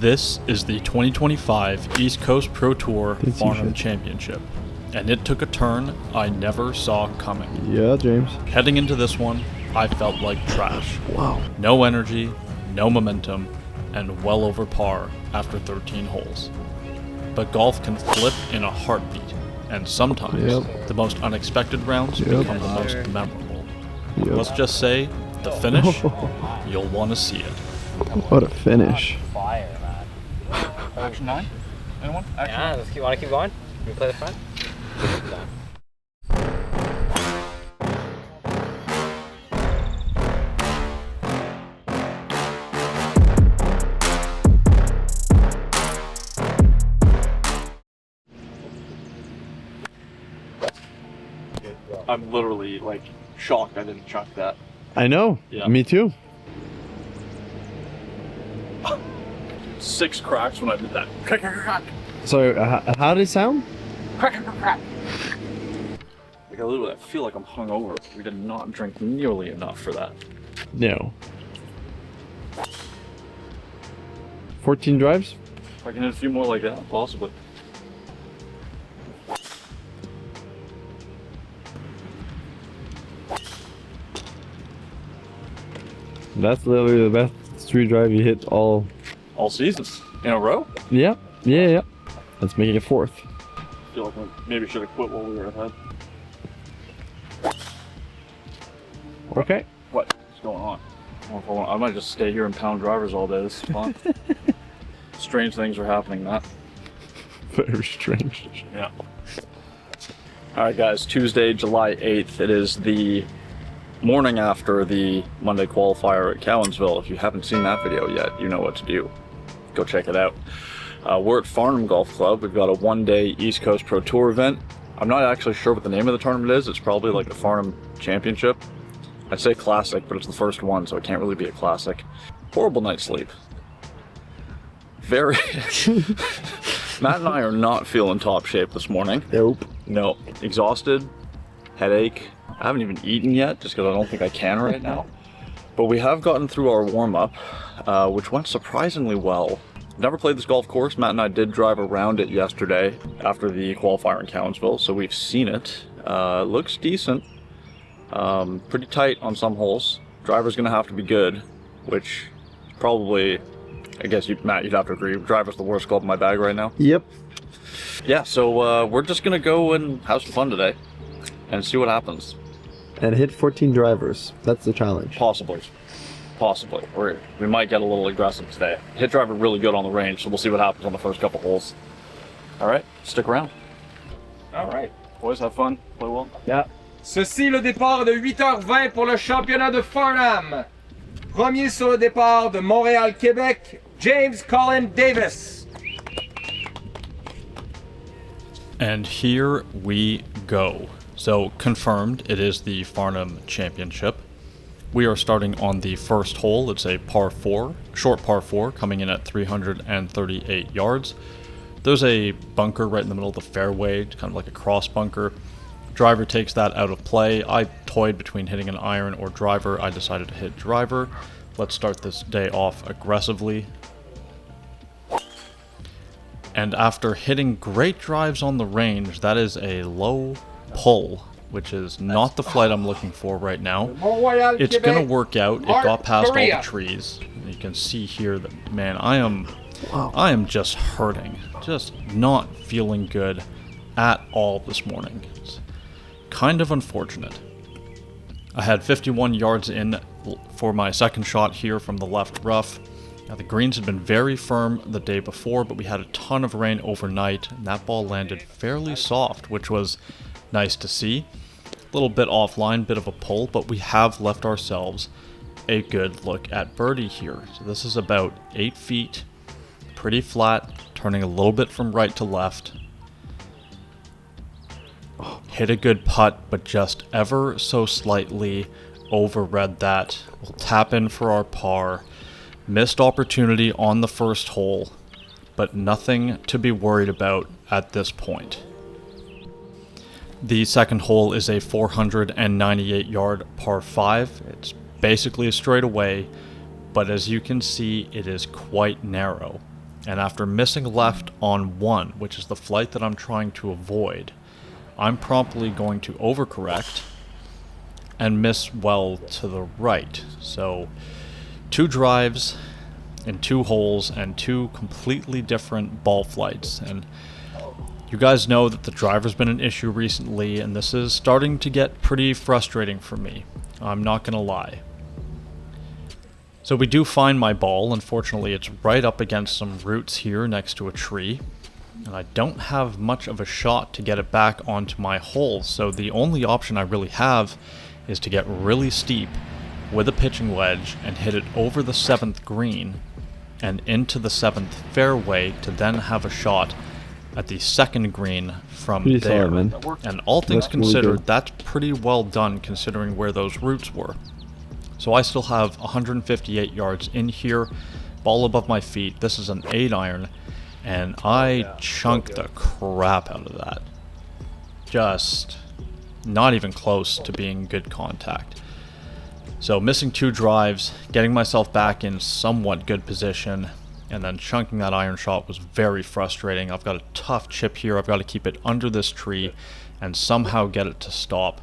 This is the 2025 East Coast Pro Tour Farnham Championship, and it took a turn I never saw coming. Yeah, James. Heading into this one, I felt like trash. Wow. No energy, no momentum, and well over par after 13 holes. But golf can flip in a heartbeat, and sometimes the most unexpected rounds become the most memorable. Let's just say, the finish, you'll want to see it. What a finish. Fire, man. Action 9? Anyone? Action yeah, let's want to keep going? Can we play the front? I'm literally, like, shocked I didn't chuck that. I know. Yeah. Me too. 6 cracks when I did that. Crack, crack, crack. So, how did it sound? Crack, crack, crack. Like, I literally feel like I'm hungover. We did not drink nearly enough for that. No. 14 drives? If I can hit a few more like that, possibly. That's literally the best street drive you hit all seasons in a row? Yeah. Let's make it a 4th. I feel like we maybe should have quit while we were ahead. Okay. What's going on? I might just stay here and pound drivers all day. This is fun. Strange things are happening, Matt. Very strange. Yeah. Alright guys, Tuesday, July 8th. It is the morning after the Monday qualifier at Cowansville. If you haven't seen that video yet, you know what to do. Go check it out. We're at Farnham Golf Club. We've got a one-day East Coast Pro Tour event. I'm not actually sure what the name of the tournament is. It's probably like the Farnham Championship. I'd say classic, but it's the first one, so it can't really be a classic. Horrible night's sleep. Very... Matt and I are not feeling top shape this morning. Nope. No. Exhausted, headache. I haven't even eaten yet, just because I don't think I can right now. But we have gotten through our warm-up, which went surprisingly well. Never played this golf course. Matt and I did drive around it yesterday after the qualifier in Cowansville, so we've seen it. Looks decent. Pretty tight on some holes. Driver's gonna have to be good, which probably, I guess Matt, you'd have to agree. Driver's the worst club in my bag right now. Yep. Yeah, so we're just gonna go and have some fun today and see what happens. And hit 14 drivers. That's the challenge. Possibly. We might get a little aggressive today. Hit driver really good on the range, so we'll see what happens on the first couple holes. All right, stick around. All right. Boys, have fun. Play well. Yeah. Ceci le départ de 8h20 pour le championnat de Farnham. Premier sur le départ de Montréal, Québec, James Colin Davis. And here we go. So confirmed, it is the Farnham Championship. We are starting on the first hole. It's a par 4, short par 4, coming in at 338 yards. There's a bunker right in the middle of the fairway, kind of like a cross bunker. Driver takes that out of play. I toyed between hitting an iron or driver. I decided to hit driver. Let's start this day off aggressively. And after hitting great drives on the range, that is a low pull, which is not the flight I'm looking for right now. It's going to work out. It got past all the trees. You can see here that, man, I am just hurting. Just not feeling good at all this morning. It's kind of unfortunate. I had 51 yards in for my second shot here from the left rough. Now, the greens had been very firm the day before, but we had a ton of rain overnight, and that ball landed fairly soft, which was nice to see. A little bit offline, bit of a pull, but we have left ourselves a good look at birdie here. So this is about 8 feet, pretty flat, turning a little bit from right to left. Hit a good putt, but just ever so slightly overread that. We'll tap in for our par. Missed opportunity on the first hole, but nothing to be worried about at this point. The second hole is a 498 yard par 5. It's basically a straightaway, but as you can see, it is quite narrow. And after missing left on 1, which is the flight that I'm trying to avoid, I'm promptly going to overcorrect and miss well to the right. So 2 drives in 2 holes and 2 completely different ball flights. And you guys know that the driver's been an issue recently, and this is starting to get pretty frustrating for me. I'm not gonna lie. So we do find my ball. Unfortunately, it's right up against some roots here next to a tree. And I don't have much of a shot to get it back onto my hole. So the only option I really have is to get really steep with a pitching wedge and hit it over the 7th green and into the 7th fairway to then have a shot at the 2nd green from Pretty there. solid, man. And all things That's really considered, good. that's pretty well done considering where those roots were. So I still have 158 yards in here, ball above my feet. This is an 8 iron, and I chunked the crap out of that. Just not even close to being good contact. So missing 2 drives, getting myself back in somewhat good position, and then chunking that iron shot was very frustrating. I've got a tough chip here. I've got to keep it under this tree and somehow get it to stop.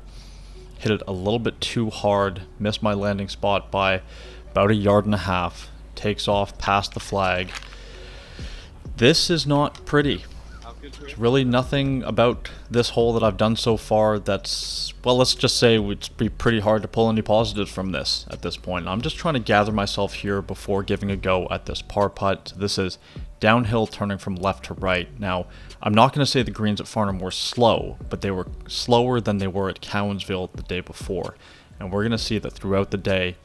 Hit it a little bit too hard, missed my landing spot by about 1.5 yards, takes off past the flag. This is not pretty. There's really nothing about this hole that I've done so far that's, well, let's just say it would be pretty hard to pull any positives from this at this point. I'm just trying to gather myself here before giving a go at this par putt. This is downhill turning from left to right. Now, I'm not going to say the greens at Farnham were slow, but they were slower than they were at Cowansville the day before. And we're going to see that throughout the day,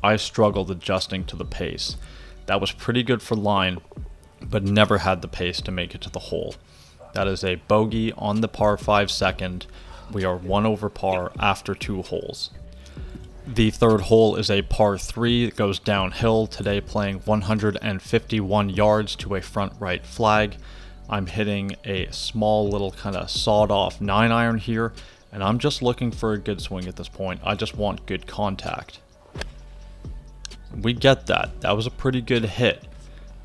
I struggled adjusting to the pace. That was pretty good for line, but never had the pace to make it to the hole. That is a bogey on the par 5 second. We are 1 over par after 2 holes. The 3rd hole is a par 3 that goes downhill, today playing 151 yards to a front right flag. I'm hitting a small little kind of sawed off 9 iron here, and I'm just looking for a good swing at this point. I just want good contact. We get that. That was a pretty good hit.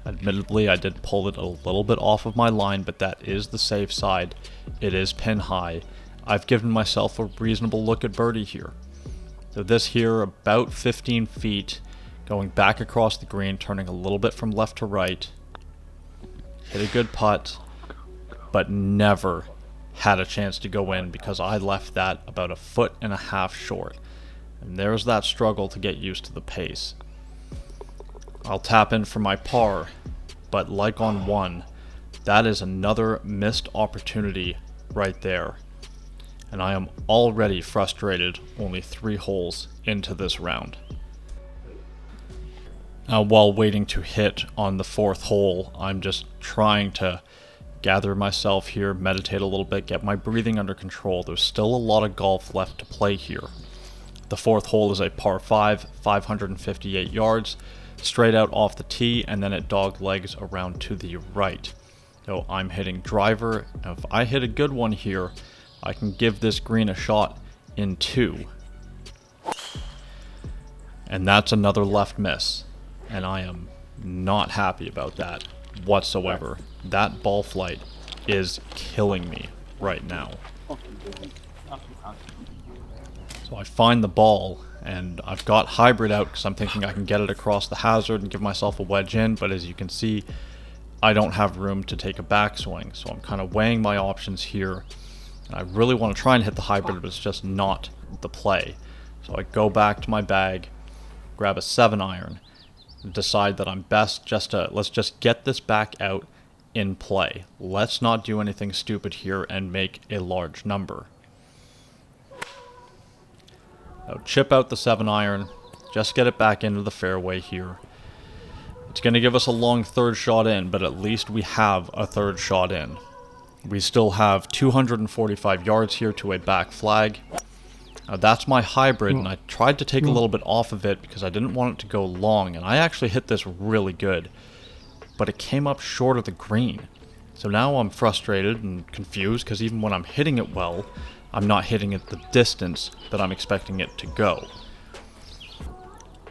Admittedly, I did pull it a little bit off of my line, but that is the safe side. It is pin high. I've given myself a reasonable look at birdie here. So this here, about 15 feet, going back across the green, turning a little bit from left to right. Hit a good putt, but never had a chance to go in because I left that about 1.5 feet short. And there's that struggle to get used to the pace. I'll tap in for my par, but like on 1, that is another missed opportunity right there. And I am already frustrated only 3 holes into this round. Now, while waiting to hit on the 4th hole, I'm just trying to gather myself here, meditate a little bit, get my breathing under control. There's still a lot of golf left to play here. The 4th hole is a par 5, 558 yards. Straight out off the tee, and then it dog legs around to the right. So I'm hitting driver. If I hit a good one here, I can give this green a shot in 2. And that's another left miss. And I am not happy about that whatsoever. That ball flight is killing me right now. So I find the ball, and I've got hybrid out because I'm thinking I can get it across the hazard and give myself a wedge in, but as you can see, I don't have room to take a backswing, so I'm kind of weighing my options here. And I really want to try and hit the hybrid, but it's just not the play. So I go back to my bag, grab a 7 iron, and decide that I'm best just to, let's just get this back out in play. Let's not do anything stupid here and make a large number. So chip out the 7 iron, just get it back into the fairway here. It's going to give us a long 3rd shot in, but at least we have a 3rd shot in. We still have 245 yards here to a back flag. Now that's my hybrid, and I tried to take a little bit off of it because I didn't want it to go long, and I actually hit this really good. But it came up short of the green. So now I'm frustrated and confused because even when I'm hitting it well, I'm not hitting it the distance that I'm expecting it to go.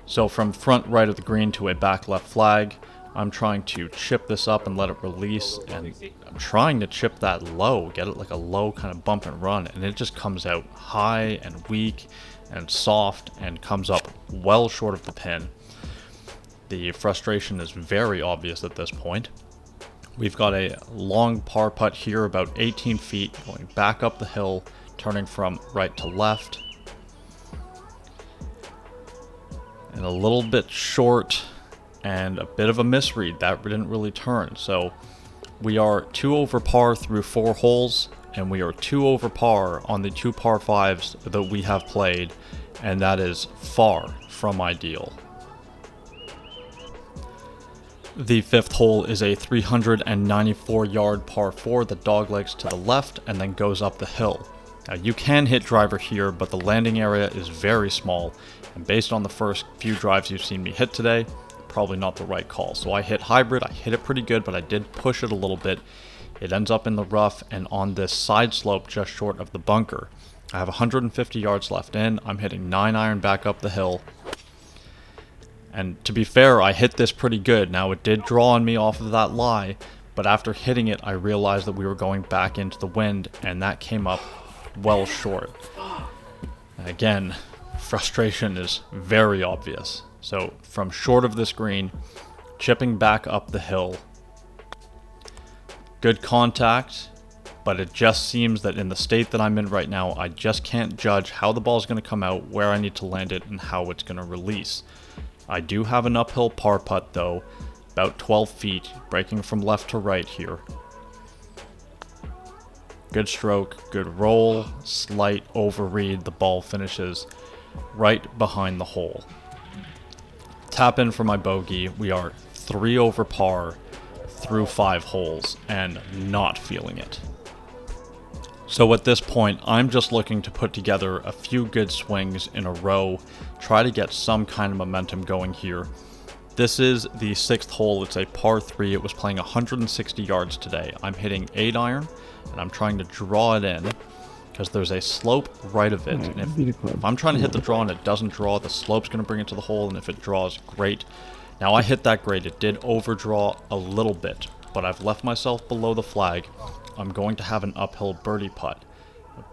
So from front right of the green to a back left flag, I'm trying to chip this up and let it release, and I'm trying to chip that low, get it like a low kind of bump and run, and it just comes out high and weak and soft and comes up well short of the pin. The frustration is very obvious at this point. We've got a long par putt here, about 18 feet, going back up the hill, turning from right to left. And a little bit short and a bit of a misread. That didn't really turn. So we are 2 over par through 4 holes, and we are 2 over par on the 2 par 5s that we have played, and that is far from ideal. The 5th hole is a 394-yard par 4 that doglegs to the left and then goes up the hill. Now you can hit driver here, but the landing area is very small, and based on the first few drives you've seen me hit today, probably not the right call. So I hit hybrid, I hit it pretty good, but I did push it a little bit. It ends up in the rough and on this side slope just short of the bunker. I have 150 yards left in. I'm hitting 9-iron back up the hill. And to be fair, I hit this pretty good. Now it did draw on me off of that lie, but after hitting it, I realized that we were going back into the wind, and that came up well short. Again, frustration is very obvious. So from short of this green, chipping back up the hill. Good contact, but it just seems that in the state that I'm in right now, I just can't judge how the ball is going to come out, where I need to land it, and how it's going to release. I do have an uphill par putt though, about 12 feet, breaking from left to right here. Good stroke, good roll, slight overread, the ball finishes right behind the hole. Tap in for my bogey. We are 3 over par through 5 holes and not feeling it. So at this point, I'm just looking to put together a few good swings in a row, try to get some kind of momentum going here. This is the 6th hole. It's a par 3. It was playing 160 yards today. I'm hitting 8-iron, and I'm trying to draw it in because there's a slope right of it. And if I'm trying to hit the draw and it doesn't draw, the slope's going to bring it to the hole, and if it draws, great. Now I hit that great. It did overdraw a little bit, but I've left myself below the flag. I'm going to have an uphill birdie putt.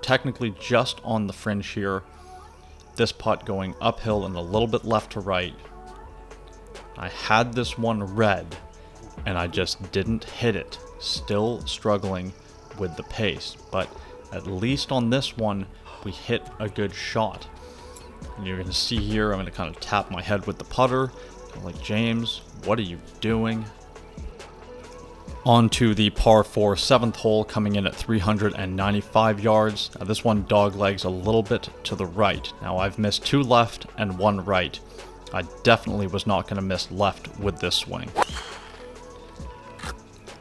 Technically just on the fringe here. This putt going uphill and a little bit left to right. I had this one red, and I just didn't hit it. Still struggling with the pace, but at least on this one, we hit a good shot. And you're going to see here, I'm going to kind of tap my head with the putter. I'm like, James, what are you doing? On to the par 4 7th hole, coming in at 395 yards. Now this one doglegs a little bit to the right. Now I've missed 2 left and 1 right. I definitely was not going to miss left with this swing.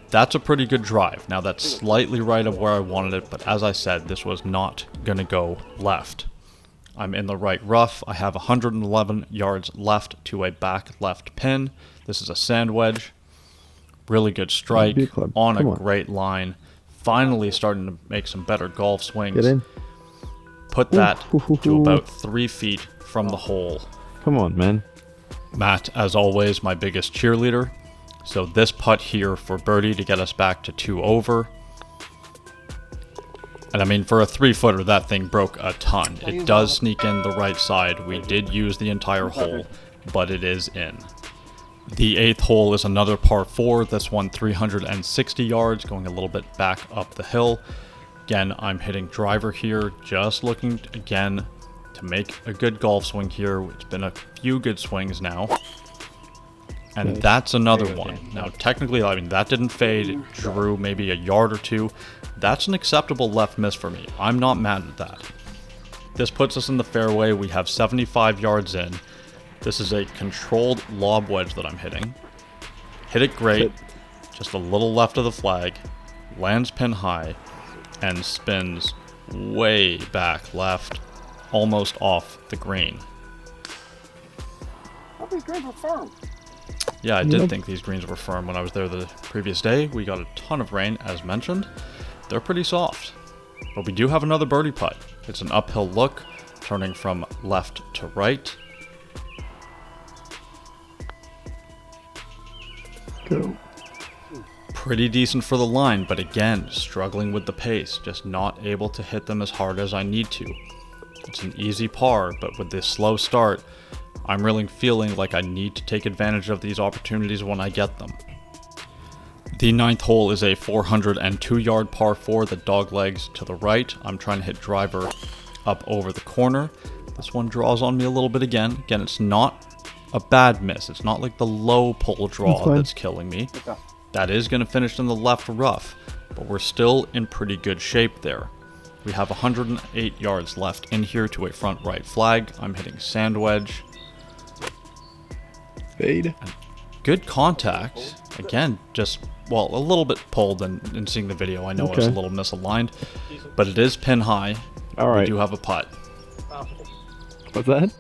That's a pretty good drive. Now that's slightly right of where I wanted it, but as I said, this was not going to go left. I'm in the right rough. I have 111 yards left to a back left pin. This is a sand wedge. Really good strike on a great line. Finally starting to make some better golf swings. Get in. Put that to about 3 feet from the hole. Come on, man. Matt, as always, my biggest cheerleader. So this putt here for birdie to get us back to 2 over. And I mean, for a 3-footer, that thing broke a ton. It does sneak in the right side. We did use the entire hole, but it is in. The 8th hole is another par 4. This one 360 yards, going a little bit back up the hill. Again, I'm hitting driver here, just looking again to make a good golf swing here. It's been a few good swings now. And that's another one. Now, technically, I mean, that didn't fade. It drew maybe a yard or 2. That's an acceptable left miss for me. I'm not mad at that. This puts us in the fairway. We have 75 yards in. This is a controlled lob wedge that I'm hitting. Hit it great. Just a little left of the flag. Lands pin high. And spins way back left. Almost off the green. I think greens were firm. Yeah, I did think these greens were firm when I was there the previous day. We got a ton of rain, as mentioned. They're pretty soft. But we do have another birdie putt. It's an uphill look, turning from left to right. Go. Pretty decent for the line, but again, struggling with the pace, just not able to hit them as hard as I need to. It's an easy par, but with this slow start, I'm really feeling like I need to take advantage of these opportunities when I get them. The 9th hole is a 402-yard par 4 that doglegs to the right. I'm trying to hit driver up over the corner. This one draws on me a little bit again. Again, it's not a bad miss. It's not like the low pull draw that's killing me. That is going to finish in the left rough, but we're still in pretty good shape there. We have 108 yards left in here to a front right flag. I'm hitting sand wedge. Fade. Good contact. Again, just, well, a little bit pulled in seeing the video. I know I was a little misaligned, but it is pin high. All right. We do have a putt. What's that?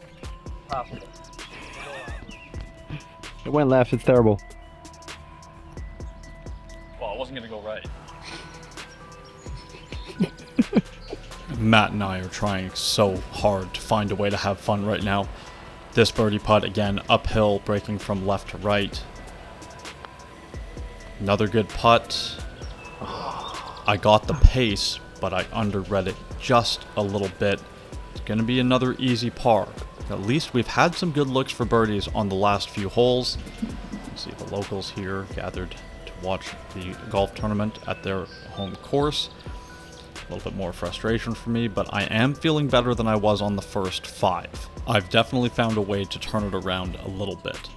It went left. It's terrible. Well, I wasn't going to go right. Matt and I are trying so hard to find a way to have fun right now. This birdie putt, again, uphill, breaking from left to right. Another good putt. I got the pace, but I underread it just a little bit. It's going to be another easy par. At least we've had some good looks for birdies on the last few holes. You see the locals here gathered to watch the golf tournament at their home course. A little bit more frustration for me, but I am feeling better than I was on the first 5. I've definitely found a way to turn it around a little bit.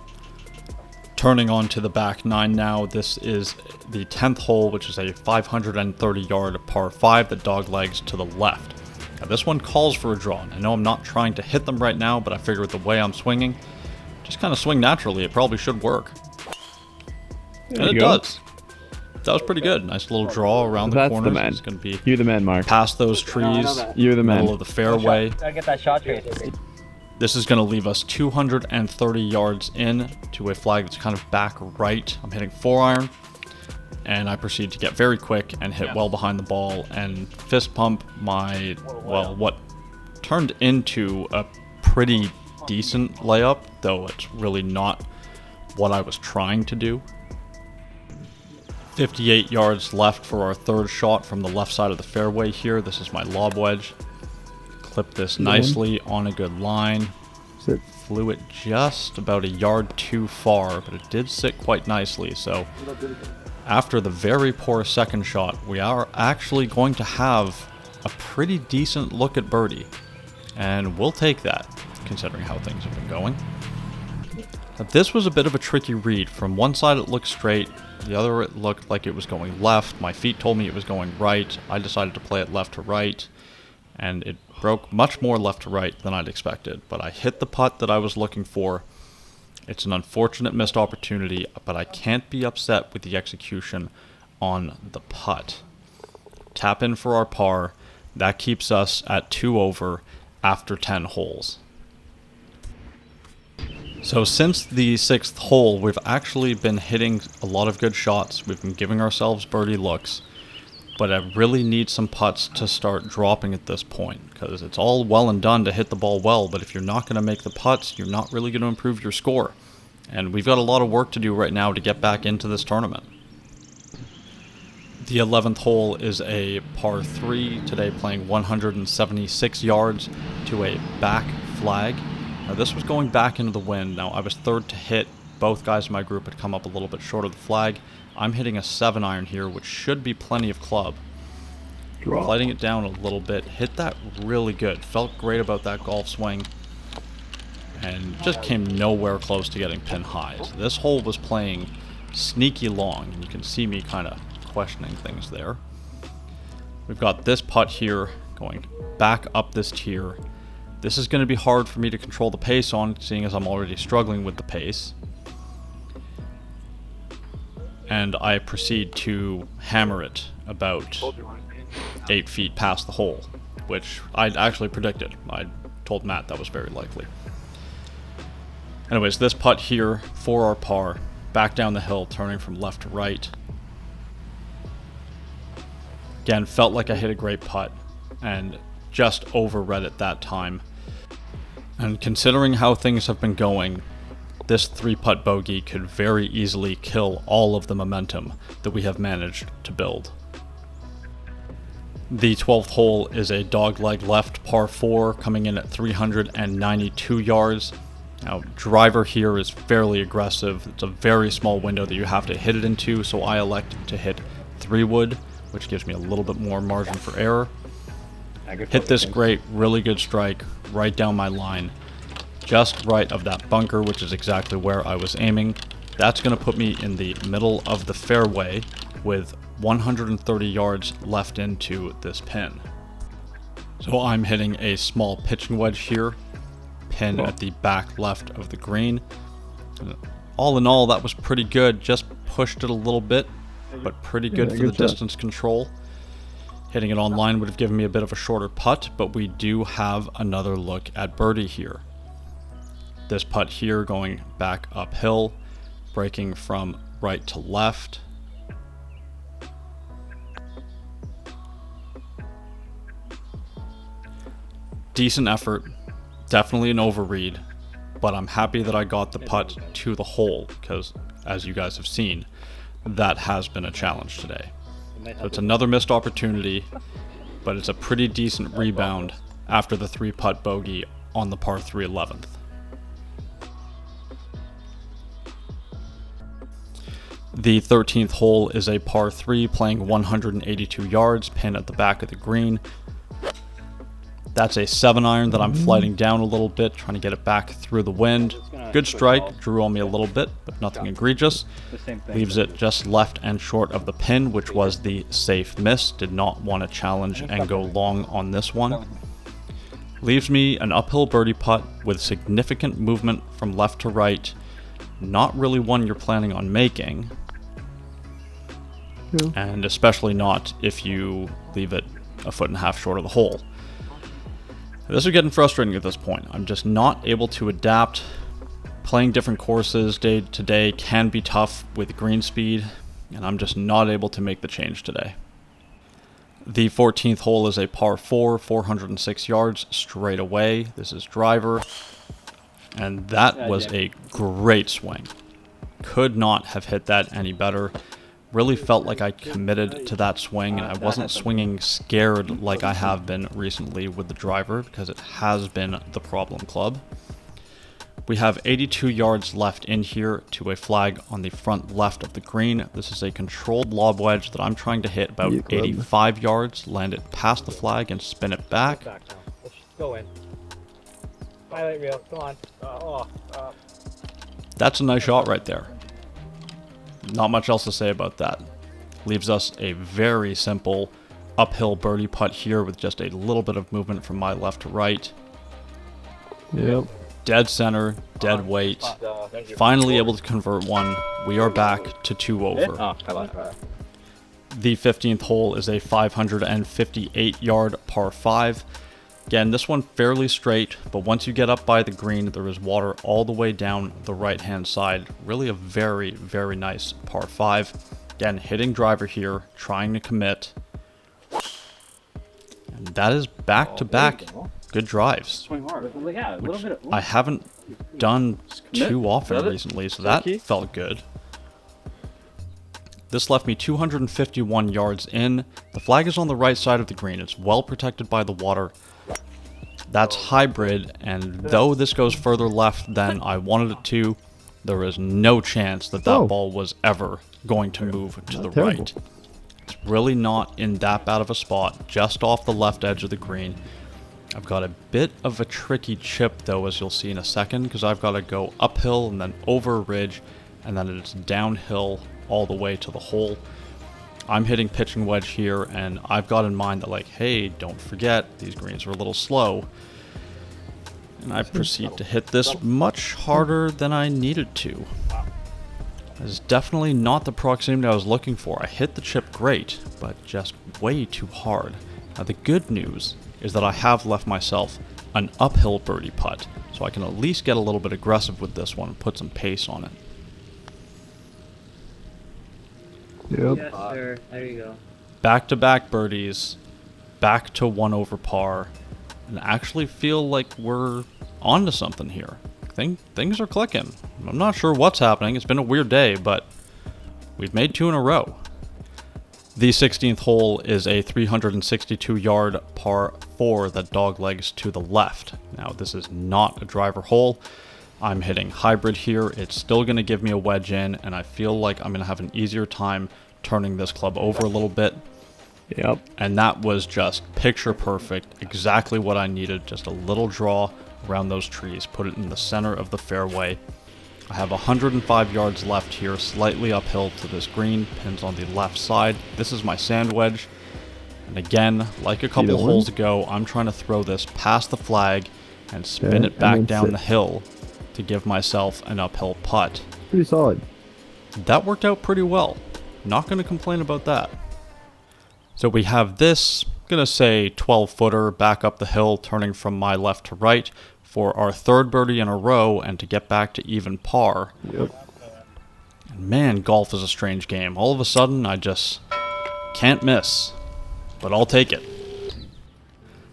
Turning on to the back 9 now, this is the 10th hole, which is a 530-yard par 5 that doglegs to the left. Now this one calls for a draw. I know I'm not trying to hit them right now, but I figure with the way I'm swinging, just kind of swing naturally, it probably should work. And it does. That was pretty good. Nice little draw around the corner. The man. It's going to be You're the man, Mark. past those trees, You're the man. middle of the fairway. Gotta get that shot trace. This is going to leave us 230 yards in to a flag that's kind of back right. I'm hitting 4-iron, and I proceed to get very quick and hit well behind the ball and fist pump my, well, what turned into a pretty decent layup, though it's really not what I was trying to do. 58 yards left for our third shot from the left side of the fairway here. This is my lob wedge. Clip this nicely on a good line. Sit. Flew it just about a yard too far, but it did sit quite nicely. So after the very poor second shot, we are actually going to have a pretty decent look at birdie. And we'll take that, considering how things have been going. Now, this was a bit of a tricky read. From one side it looked straight, the other it looked like it was going left. My feet told me it was going right. I decided to play it left to right, and it broke much more left to right than I'd expected. But I hit the putt that I was looking for. It's an unfortunate missed opportunity, but I can't be upset with the execution on the putt. Tap in for our par. That keeps us at 2 over after 10 holes. So since the 6th hole, we've actually been hitting a lot of good shots. We've been giving ourselves birdie looks, but I really need some putts to start dropping at this point, because it's all well and done to hit the ball well, but if you're not going to make the putts, you're not really going to improve your score. And we've got a lot of work to do right now to get back into this tournament. The 11th hole is a par 3, today playing 176 yards to a back flag. Now this was going back into the wind. Now I was third to hit. Both guys in my group had come up a little bit short of the flag. I'm hitting a 7-iron here, which should be plenty of club. Lighting it down a little bit. Hit that really good. Felt great about that golf swing. And just came nowhere close to getting pin highs. This hole was playing sneaky long, and you can see me kind of questioning things there. We've got this putt here going back up this tier. This is going to be hard for me to control the pace on, seeing as I'm already struggling with the pace. And I proceed to hammer it about 8 feet past the hole, which I'd actually predicted. I told Matt that was very likely. Anyways, this putt here for our par, back down the hill, turning from left to right. Again, felt like I hit a great putt, and just overread it that time. And considering how things have been going, this 3-putt bogey could very easily kill all of the momentum that we have managed to build. The 12th hole is a dogleg left par 4 coming in at 392 yards. Now, driver here is fairly aggressive. It's a very small window that you have to hit it into, so I elect to hit 3-wood, which gives me a little bit more margin for error. Hit this great, really good strike right down my line, just right of that bunker, which is exactly where I was aiming. That's going to put me in the middle of the fairway with 130 yards left into this pin. So I'm hitting a small pitching wedge here, pin at the back left of the green. All in all, that was pretty good. Just pushed it a little bit, but pretty good for the distance control. Hitting it on line would have given me a bit of a shorter putt, but we do have another look at birdie here. This putt here going back uphill, breaking from right to left. Decent effort, definitely an overread, but I'm happy that I got the putt to the hole because, as you guys have seen, that has been a challenge today. So it's another missed opportunity, but it's a pretty decent rebound after the 3-putt bogey on the par 3 11th. The 13th hole is a par 3 playing 182 yards, pin at the back of the green. That's a 7-iron that I'm flighting down a little bit, trying to get it back through the wind. Good strike, drew on me a little bit, but nothing egregious. Leaves it just left and short of the pin, which was the safe miss. Did not want to challenge and go long on this one. Leaves me an uphill birdie putt with significant movement from left to right. Not really one you're planning on making. And especially not if you leave it a 1.5 feet short of the hole. This is getting frustrating at this point. I'm just not able to adapt. Playing different courses day to day can be tough with green speed, and I'm just not able to make the change today. The 14th hole is a par 4, 406 yards straight away. This is driver, and that was a great swing. Could not have hit that any better. Really felt like I committed to that swing, and I wasn't swinging scared like I have been recently with the driver, because it has been the problem club. We have 82 yards left in here to a flag on the front left of the green. This is a controlled lob wedge that I'm trying to hit about 85 yards, land it past the flag and spin it back. Let's go in. Highlight reel, come on. That's a nice shot right there. Not much else to say about that. Leaves us a very simple uphill birdie putt here with just a little bit of movement from my left to right. Yep. Dead center, dead weight. Finally able to convert one. We are back to 2 over. The 15th hole is a 558 yard par 5. Again, this one fairly straight, but once you get up by the green, there is water all the way down the right-hand side. Really a very, very nice par 5. Again, hitting driver here, trying to commit. And that is back-to-back good drives, which I haven't done too often recently, so that felt good. This left me 251 yards in. The flag is on the right side of the green. It's well protected by the water. That's hybrid, and though this goes further left than I wanted it to, there is no chance that that ball was ever going to move to the right. It's really not in that bad of a spot, just off the left edge of the green. I've got a bit of a tricky chip though, as you'll see in a second, because I've got to go uphill and then over a ridge, and then it's downhill all the way to the hole. I'm hitting pitching wedge here, and I've got in mind that, like, hey, don't forget, these greens are a little slow. And I proceed to hit this much harder than I needed to. It's definitely not the proximity I was looking for. I hit the chip great, but just way too hard. Now, the good news is that I have left myself an uphill birdie putt, so I can at least get a little bit aggressive with this one and put some pace on it. Yep. Yes, sir. There you go. Back-to-back birdies, back to 1 over par, and actually feel like we're onto something here. things are clicking. I'm not sure what's happening. It's been a weird day, but we've made 2 in a row. The 16th hole is a 362-yard par 4 that doglegs to the left. Now, this is not a driver hole. I'm hitting hybrid here. It's still going to give me a wedge in, and I feel like I'm going to have an easier time turning this club over a little bit. Yep. And that was just picture perfect, exactly what I needed. Just a little draw around those trees, put it in the center of the fairway. I have 105 yards left here, slightly uphill to this green, pins on the left side. This is my sand wedge. And again, like a couple holes ago, I'm trying to throw this past the flag and spin it back down the hill to give myself an uphill putt. Pretty solid. That worked out pretty well. Not going to complain about that. So we have this, gonna say 12-footer back up the hill, turning from my left to right for our 3rd birdie in a row and to get back to even par. Yep. And man, golf is a strange game. All of a sudden, I just can't miss, but I'll take it.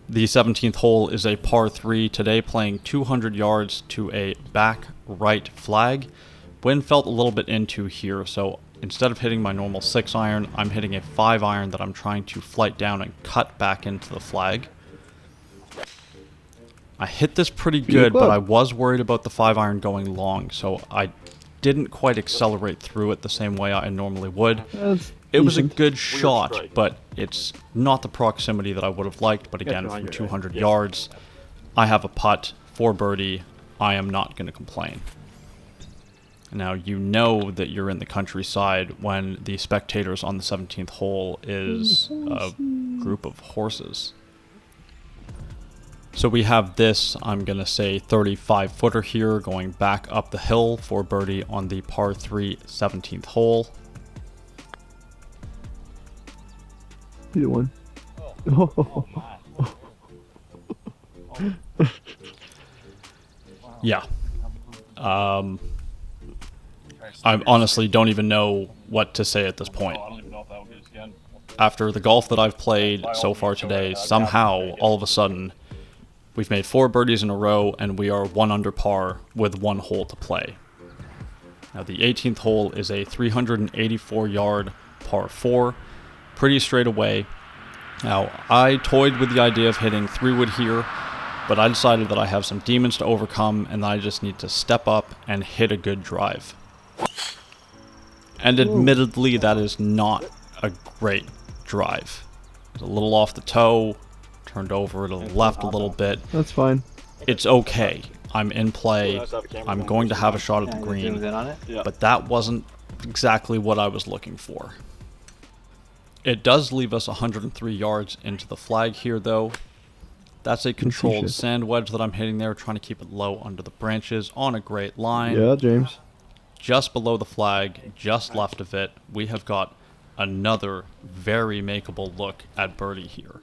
The 17th hole is a par 3 today, playing 200 yards to a back right flag. Wind felt a little bit into here, so instead of hitting my normal 6-iron, I'm hitting a 5-iron that I'm trying to flight down and cut back into the flag. I hit this pretty good, but I was worried about the 5-iron going long, so I didn't quite accelerate through it the same way I normally would. It was a good shot, but it's not the proximity that I would have liked. But again, from 200 yards, I have a putt for birdie. I am not going to complain. Now, you know that you're in the countryside when the spectators on the 17th hole is a group of horses. So we have this, I'm going to say 35-footer here, going back up the hill for birdie on the par 3 17th hole. Either one. Yeah. I honestly don't even know what to say at this point. After the golf that I've played so far today, somehow, all of a sudden, we've made 4 birdies in a row, and we are 1 under par with 1 hole to play. Now, the 18th hole is a 384-yard par 4, pretty straight away. Now, I toyed with the idea of hitting 3-wood here, but I decided that I have some demons to overcome, and I just need to step up and hit a good drive. And admittedly, that is not a great drive. It's a little off the toe, turned over to the left a little bit. That's fine. It's okay. I'm in play. I'm going to have a shot at the green, but that wasn't exactly what I was looking for. It does leave us 103 yards into the flag here, though. That's a controlled sand wedge that I'm hitting there, trying to keep it low under the branches on a great line. Yeah, James. Just below the flag, just left of it, we have got another very makeable look at birdie here.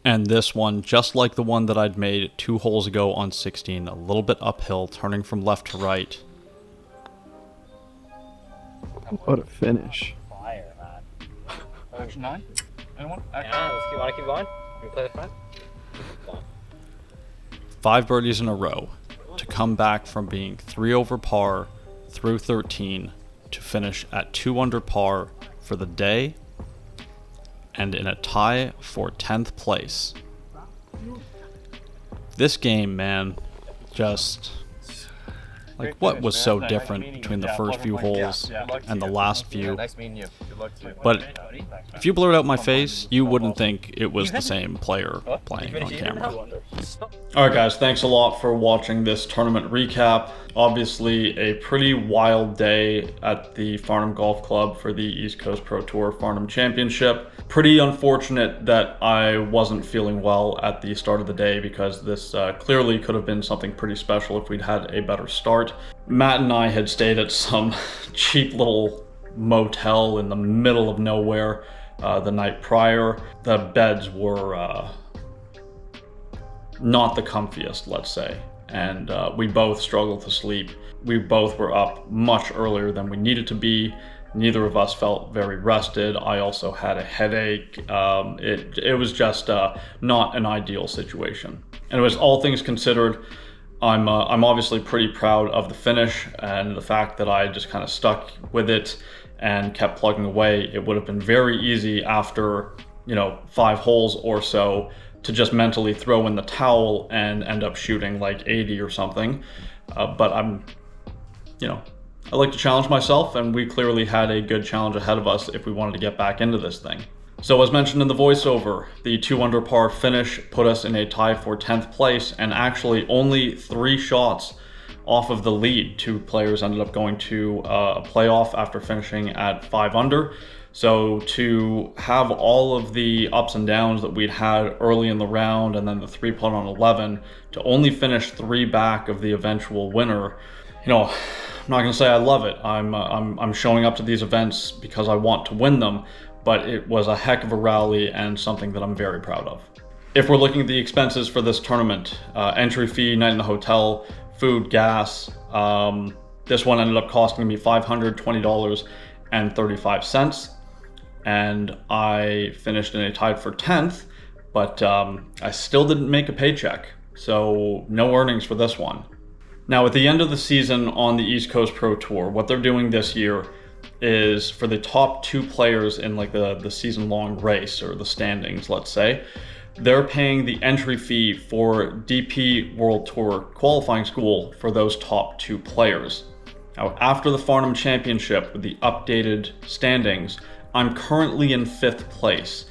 And this one, just like the one that I'd made 2 holes ago on 16, a little bit uphill, turning from left to right. What a finish. Fire, man. Action 9? Anyone? Yeah, want to keep going? Can we play the front? 5 birdies in a row to come back from being 3 over par through 13 to finish at 2 under par for the day and in a tie for 10th place. This game, man, just like what was so different between the first few holes and the last few. But if you blurred out my face, you wouldn't think it was the same player playing on camera. Alright guys, thanks a lot for watching this tournament recap. Obviously a pretty wild day at the Farnham Golf Club for the East Coast Pro Tour Farnham Championship. Pretty unfortunate that I wasn't feeling well at the start of the day, because this clearly could have been something pretty special if we'd had a better start. Matt and I had stayed at some cheap little motel in the middle of nowhere the night prior. The beds were not the comfiest, let's say, and we both struggled to sleep. We both were up much earlier than we needed to be. Neither of us felt very rested. I also had a headache. It was just not an ideal situation. Anyways, all things considered, I'm obviously pretty proud of the finish and the fact that I just kind of stuck with it and kept plugging away. It would have been very easy after, you know, 5 holes or so to just mentally throw in the towel and end up shooting like 80 or something. But you know, I like to challenge myself, and we clearly had a good challenge ahead of us if we wanted to get back into this thing. So as mentioned in the voiceover, the 2 under par finish put us in a tie for 10th place, and actually only 3 shots off of the lead. 2 players ended up going to a playoff after finishing at 5 under. So to have all of the ups and downs that we'd had early in the round, and then the 3-putt on 11, to only finish 3 back of the eventual winner, you know, I'm not gonna say I love it. I'm showing up to these events because I want to win them, but it was a heck of a rally and something that I'm very proud of. If we're looking at the expenses for this tournament, entry fee, night in the hotel, food, gas, this one ended up costing me $520.35, and I finished in a tied for 10th, but I still didn't make a paycheck, so no earnings for this one. Now, at the end of the season on the East Coast Pro Tour, what they're doing this year is for the top 2 players in like the season-long race, or the standings, let's say, they're paying the entry fee for DP World Tour qualifying school for those top 2 players. Now, after the Farnham Championship with the updated standings, I'm currently in 5th place,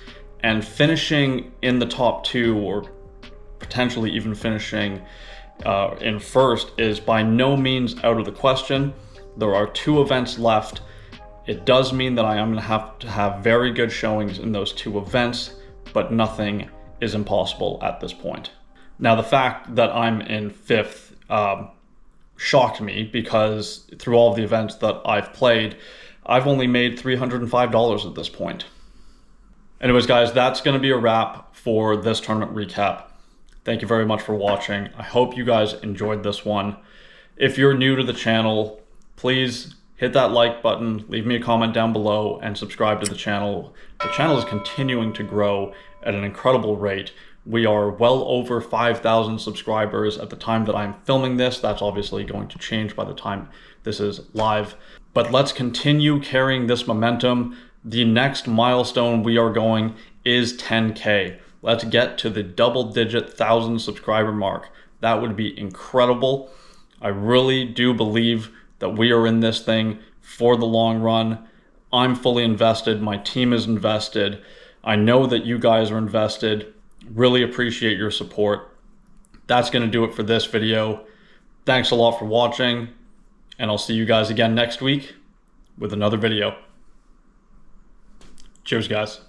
and finishing in the top 2, or potentially even finishing in 1st, is by no means out of the question. There are 2 events left. It does mean that I am going to have very good showings in those 2 events, but nothing is impossible at this point. Now, the fact that I'm in 5th shocked me, because through all of the events that I've played, I've only made $305 at this point. Anyways, guys, that's going to be a wrap for this tournament recap. Thank you very much for watching. I hope you guys enjoyed this one. If you're new to the channel, please hit that like button, leave me a comment down below, and subscribe to the channel. The channel is continuing to grow at an incredible rate. We are well over 5,000 subscribers at the time that I'm filming this. That's obviously going to change by the time this is live. But let's continue carrying this momentum. The next milestone we are going is 10K. Let's get to the double-digit 1,000 subscriber mark. That would be incredible. I really do believe that we are in this thing for the long run. I'm fully invested. My team is invested. I know that you guys are invested. Really appreciate your support. That's going to do it for this video. Thanks a lot for watching, and I'll see you guys again next week with another video. Cheers, guys.